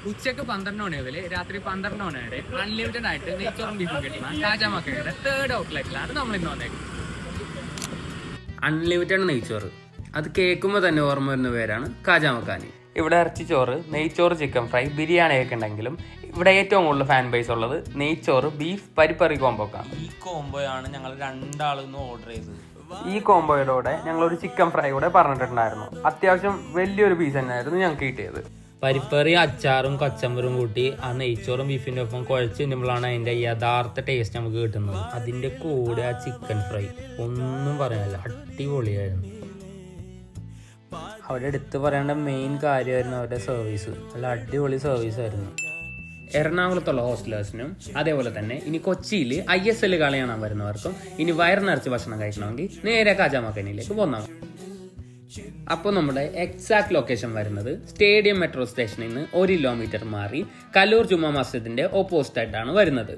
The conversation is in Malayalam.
ഉച്ചക്ക് 12 മണി മുതൽ രാത്രി 12 മണി വരെ അൺലിമിറ്റഡ് ആയിട്ട് നെയ്ച്ചോറും ബീഫും കിട്ടുന്ന കാജാമക്കയുടെ 3rd ഔട്ട്ലെറ്റിലാണ് നമ്മൾ ഇന്ന് വന്നേക്കുന്നത്. അൺലിമിറ്റഡ് നെയ്ച്ചോറ്, അത് കേൾക്കുമ്പോൾ തന്നെ ഓർമ്മ വരുന്ന പേരാണ് കാജാമക്കാനി. ഇവിടെ ഇറച്ചിച്ചോറ്, നെയ്ച്ചോറ്, ചിക്കൻ ഫ്രൈ, ബിരിയാണിയൊക്കെ ഉണ്ടെങ്കിലും ഇവിടെ ഏറ്റവും കൂടുതൽ ഫാൻ ബേസ് ഉള്ളത് നെയ്ച്ചോറ് ബീഫ് പരിപ്പറി കോംബോക്കാണ്. ഈ കോംബോയാണ് ഞങ്ങൾ രണ്ടാളിന്ന് ഓർഡർ ചെയ്തത്. ഈ കോംബോയുടെ കൂടെ ഞങ്ങളൊരു ചിക്കൻ ഫ്രൈ കൂടെ പറഞ്ഞിട്ടുണ്ടായിരുന്നു. അത്യാവശ്യം വലിയൊരു പീസ് തന്നെയായിരുന്നു ഞങ്ങൾക്ക് കിട്ടിയത്. പരിപ്പറി, അച്ചാറും കച്ചമ്പറും കൂട്ടി ആ നെയ്ച്ചോറും ബീഫിൻ്റെ ഒപ്പം കുഴച്ച് തിന്നുമ്പോഴാണ് അതിൻ്റെ യഥാർത്ഥ ടേസ്റ്റ് നമുക്ക് കിട്ടുന്നത്. അതിൻ്റെ കൂടെ ആ ചിക്കൻ ഫ്രൈ ഒന്നും പറയാനില്ല, അടിപൊളിയായിരുന്നു. അവിടെ എടുത്ത് പറയേണ്ട മെയിൻ കാര്യമായിരുന്നു അവരുടെ സർവീസ്. നല്ല അടിപൊളി സർവീസ് ആയിരുന്നു. എറണാകുളത്തുള്ള ഹോസ്റ്റലേഴ്സിനും അതേപോലെ തന്നെ ഇനി കൊച്ചിയിൽ ISL കളി കാണാൻ വരുന്നവർക്കും ഇനി വയറ് നിറച്ച് ഭക്ഷണം കഴിക്കണമെങ്കിൽ നേരെ കാജാമക്കാനിയിലേക്ക് പോന്നാൽ. അപ്പോൾ നമ്മുടെ എക്സാക്ട് ലൊക്കേഷൻ വരുന്നത് സ്റ്റേഡിയം മെട്രോ സ്റ്റേഷനിൽ നിന്ന് 1 കിലോമീറ്റർ മാറി കലൂർ ജുമാ മസ്ജിദിന്റെ ഓപ്പോസിറ്റ് ആയിട്ടാണ് വരുന്നത്.